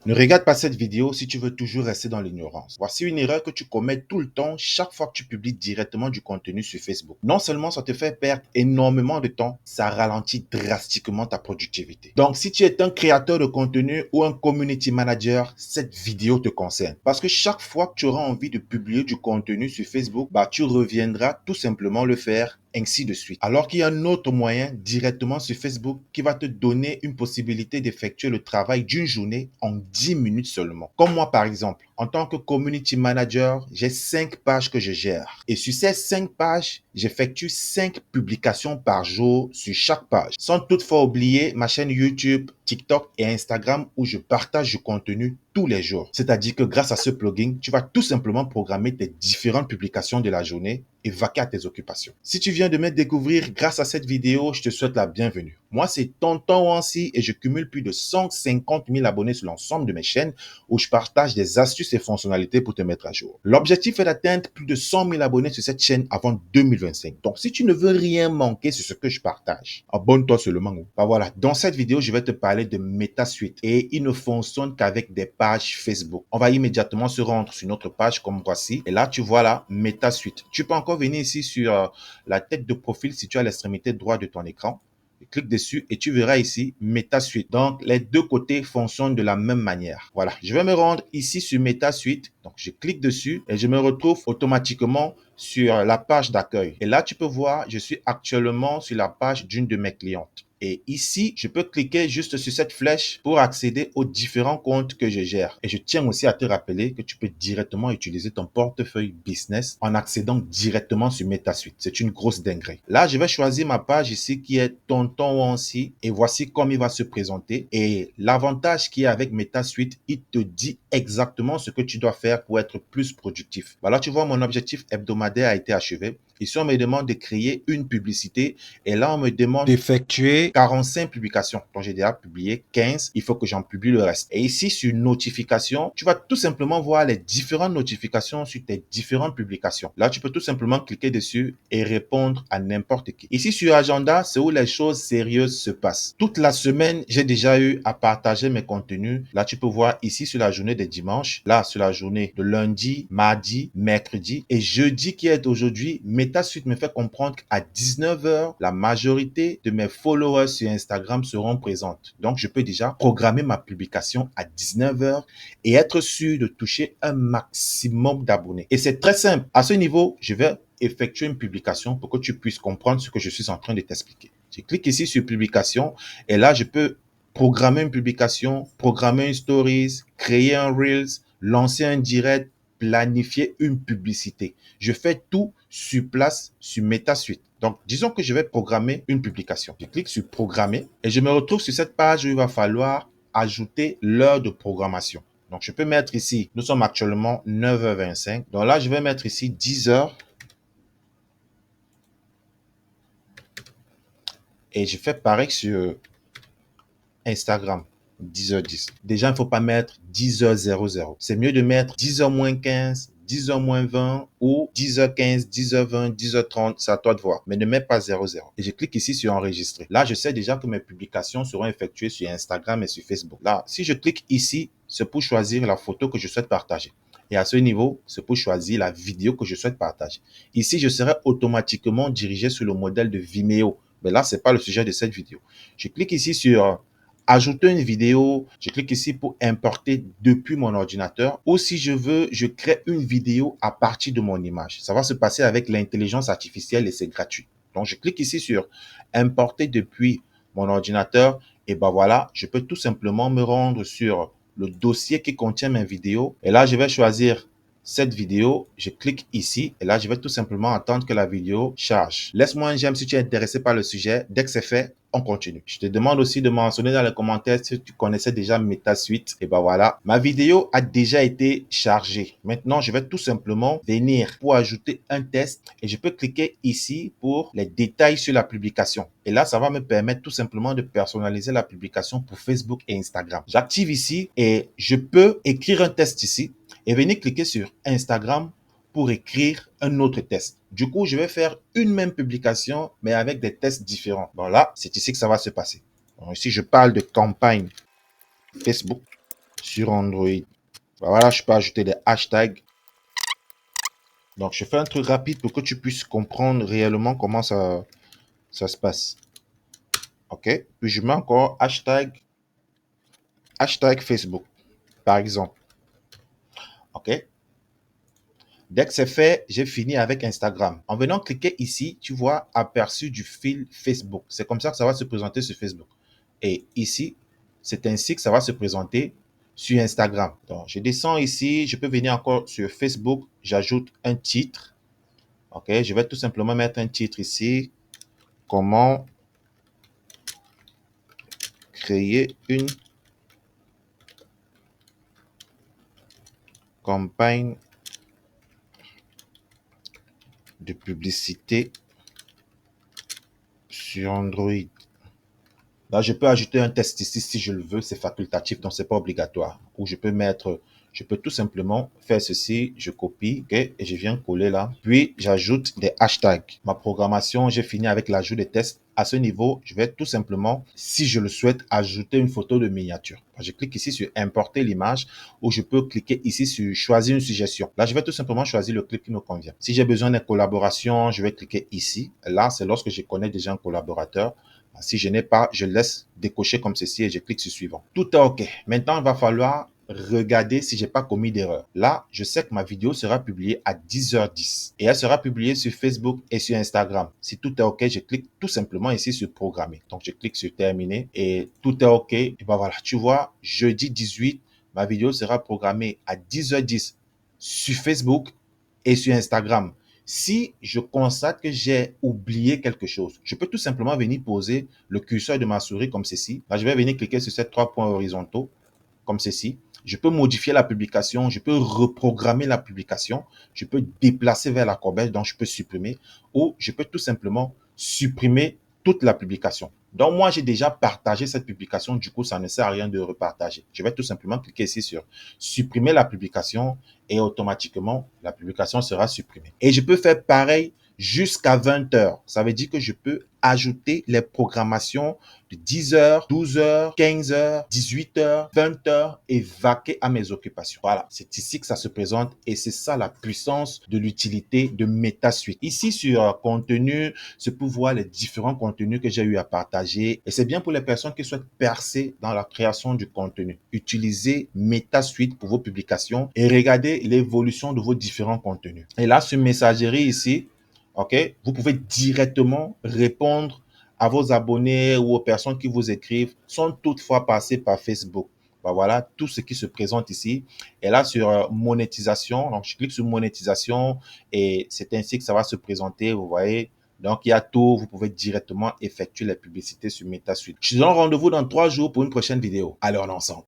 Ne regarde pas cette vidéo si tu veux toujours rester dans l'ignorance. Voici une erreur que tu commets tout le temps chaque fois que tu publies directement du contenu sur Facebook. Non seulement ça te fait perdre énormément de temps, ça ralentit drastiquement ta productivité. Donc si tu es un créateur de contenu ou un community manager, cette vidéo te concerne. Parce que chaque fois que tu auras envie de publier du contenu sur Facebook, tu reviendras tout simplement le faire ainsi de suite. Alors qu'il y a un autre moyen directement sur Facebook qui va te donner une possibilité d'effectuer le travail d'une journée en 10 minutes seulement. Comme moi par exemple, en tant que community manager, j'ai 5 pages que je gère. Et sur ces 5 pages, j'effectue 5 publications par jour sur chaque page. Sans toutefois oublier ma chaîne YouTube, TikTok et Instagram où je partage du contenu tous les jours. C'est-à-dire que grâce à ce plugin, tu vas tout simplement programmer tes différentes publications de la journée et vaquer à tes occupations. Si tu viens de me découvrir grâce à cette vidéo, je te souhaite la bienvenue. Moi, c'est Tonton Wansi et je cumule plus de 150 000 abonnés sur l'ensemble de mes chaînes où je partage des astuces et fonctionnalités pour te mettre à jour. L'objectif est d'atteindre plus de 100 000 abonnés sur cette chaîne avant 2025. Donc, si tu ne veux rien manquer sur ce que je partage, abonne-toi seulement. Voilà, dans cette vidéo, je vais te parler de MetaSuite et il ne fonctionne qu'avec des pages Facebook. On va immédiatement se rendre sur notre page comme voici. Et là, tu vois là, MetaSuite. Tu peux encore venir ici sur la tête de profil située à l'extrémité droite de ton écran. Clique dessus et tu verras ici MetaSuite. Donc, les deux côtés fonctionnent de la même manière. Voilà, je vais me rendre ici sur MetaSuite. Donc, je clique dessus et je me retrouve automatiquement sur la page d'accueil. Et là, tu peux voir, je suis actuellement sur la page d'une de mes clientes. Et ici, je peux cliquer juste sur cette flèche pour accéder aux différents comptes que je gère. Et je tiens aussi à te rappeler que tu peux directement utiliser ton portefeuille business en accédant directement sur MetaSuite. C'est une grosse dinguerie. Là, je vais choisir ma page ici qui est Tonton Wansi et voici comme il va se présenter. Et l'avantage qui est avec MetaSuite, il te dit exactement ce que tu dois faire pour être plus productif. Voilà, tu vois, mon objectif hebdomadaire a été achevé. Ici, on me demande de créer une publicité et là, on me demande d'effectuer 45 publications. Donc, j'ai déjà publié 15. Il faut que j'en publie le reste. Et ici, sur notification, tu vas tout simplement voir les différentes notifications sur tes différentes publications. Là, tu peux tout simplement cliquer dessus et répondre à n'importe qui. Ici, sur agenda, c'est où les choses sérieuses se passent. Toute la semaine, j'ai déjà eu à partager mes contenus. Là, tu peux voir ici sur la journée des dimanches. Là, sur la journée de lundi, mardi, mercredi et jeudi qui est aujourd'hui. MetaSuite me fait comprendre qu'à 19 h, la majorité de mes followers sur Instagram seront présentes. Donc, je peux déjà programmer ma publication à 19 h et être sûr de toucher un maximum d'abonnés. Et c'est très simple. À ce niveau, je vais effectuer une publication pour que tu puisses comprendre ce que je suis en train de t'expliquer. Je clique ici sur publication et là, je peux programmer une publication, programmer une stories, créer un Reels, lancer un direct, planifier une publicité. Je fais tout sur place sur MetaSuite. Donc, disons que je vais programmer une publication. Je clique sur programmer et je me retrouve sur cette page où il va falloir ajouter l'heure de programmation. Donc, je peux mettre ici, nous sommes actuellement 9h25. Donc là, je vais mettre ici 10h. Et je fais pareil sur Instagram. 10h10. Déjà, il ne faut pas mettre 10h00. C'est mieux de mettre 10h moins 15, 10h moins 20 ou 10h15, 10h20, 10h30. C'est à toi de voir. Mais ne mets pas 00. Et je clique ici sur enregistrer. Là, je sais déjà que mes publications seront effectuées sur Instagram et sur Facebook. Là, si je clique ici, c'est pour choisir la photo que je souhaite partager. Et à ce niveau, c'est pour choisir la vidéo que je souhaite partager. Ici, je serai automatiquement dirigé sur le modèle de Vimeo. Mais là, ce n'est pas le sujet de cette vidéo. Je clique ici sur ajouter une vidéo, je clique ici pour importer depuis mon ordinateur ou si je veux, je crée une vidéo à partir de mon image. Ça va se passer avec l'intelligence artificielle et c'est gratuit. Donc, je clique ici sur importer depuis mon ordinateur et voilà, je peux tout simplement me rendre sur le dossier qui contient mes vidéos et là, je vais choisir cette vidéo, je clique ici et là, je vais tout simplement attendre que la vidéo charge. Laisse-moi un j'aime si tu es intéressé par le sujet. Dès que c'est fait, on continue. Je te demande aussi de mentionner dans les commentaires si tu connaissais déjà MetaSuite. Et voilà, ma vidéo a déjà été chargée. Maintenant, je vais tout simplement venir pour ajouter un test et je peux cliquer ici pour les détails sur la publication. Et là, ça va me permettre tout simplement de personnaliser la publication pour Facebook et Instagram. J'active ici et je peux écrire un test ici et venir cliquer sur Instagram pour écrire un autre test. Du coup, je vais faire une même publication, mais avec des tests différents. Bon, là, c'est ici que ça va se passer. Donc, ici, je parle de campagne Facebook. sur Android. Voilà, je peux ajouter des hashtags. Donc, je fais un truc rapide pour que tu puisses comprendre réellement comment ça se passe. OK? Puis, je mets encore hashtag Facebook, par exemple. OK? Dès que c'est fait, j'ai fini avec Instagram. En venant cliquer ici, tu vois aperçu du fil Facebook. C'est comme ça que ça va se présenter sur Facebook. Et ici, c'est ainsi que ça va se présenter sur Instagram. Donc, je descends ici, je peux venir encore sur Facebook, j'ajoute un titre. OK, je vais tout simplement mettre un titre ici. Comment créer une campagne de publicité sur Android. Là, je peux ajouter un test ici si je le veux, c'est facultatif, donc c'est pas obligatoire. Ou je peux tout simplement faire ceci, je copie, ok, et je viens coller là. Puis, j'ajoute des hashtags. Ma programmation, j'ai fini avec l'ajout des tests. À ce niveau, je vais tout simplement, si je le souhaite, ajouter une photo de miniature. Je clique ici sur importer l'image ou je peux cliquer ici sur choisir une suggestion. Là, je vais tout simplement choisir le clip qui me convient. Si j'ai besoin de collaboration, je vais cliquer ici. Là, c'est lorsque je connais déjà un collaborateur. Si je n'ai pas, je laisse décocher comme ceci et je clique sur suivant. Tout est OK. Maintenant, il va falloir regarder si j'ai pas commis d'erreur. Là, je sais que ma vidéo sera publiée à 10h10 et elle sera publiée sur Facebook et sur Instagram. Si tout est OK, je clique tout simplement ici sur programmer. Donc, je clique sur terminer et tout est OK. Et ben voilà, tu vois, jeudi 18, ma vidéo sera programmée à 10h10 sur Facebook et sur Instagram. Si je constate que j'ai oublié quelque chose, je peux tout simplement venir poser le curseur de ma souris comme ceci. Là, je vais venir cliquer sur ces 3 points horizontaux comme ceci. Je peux modifier la publication, je peux reprogrammer la publication, je peux déplacer vers la corbeille, donc je peux supprimer, ou je peux tout simplement supprimer toute la publication. Donc moi, j'ai déjà partagé cette publication, du coup, ça ne sert à rien de repartager. Je vais tout simplement cliquer ici sur supprimer la publication et automatiquement, la publication sera supprimée. Et je peux faire pareil jusqu'à 20h. Ça veut dire que je peux ajouter les programmations de 10h, 12h, 15h, 18h, 20h et vaquer à mes occupations. Voilà, c'est ici que ça se présente et c'est ça la puissance de l'utilité de MetaSuite. Ici sur contenu, c'est pour voir les différents contenus que j'ai eu à partager et c'est bien pour les personnes qui souhaitent percer dans la création du contenu. Utilisez MetaSuite pour vos publications et regardez l'évolution de vos différents contenus. Et là, sur messagerie ici, OK, vous pouvez directement répondre à vos abonnés ou aux personnes qui vous écrivent sans toutefois passer par Facebook. Ben voilà, tout ce qui se présente ici. Et là, sur monétisation, donc je clique sur monétisation et c'est ainsi que ça va se présenter, vous voyez. Donc, il y a tout, vous pouvez directement effectuer les publicités sur MetaSuite. Je te donne rendez-vous dans 3 jours pour une prochaine vidéo. Allez, on est ensemble.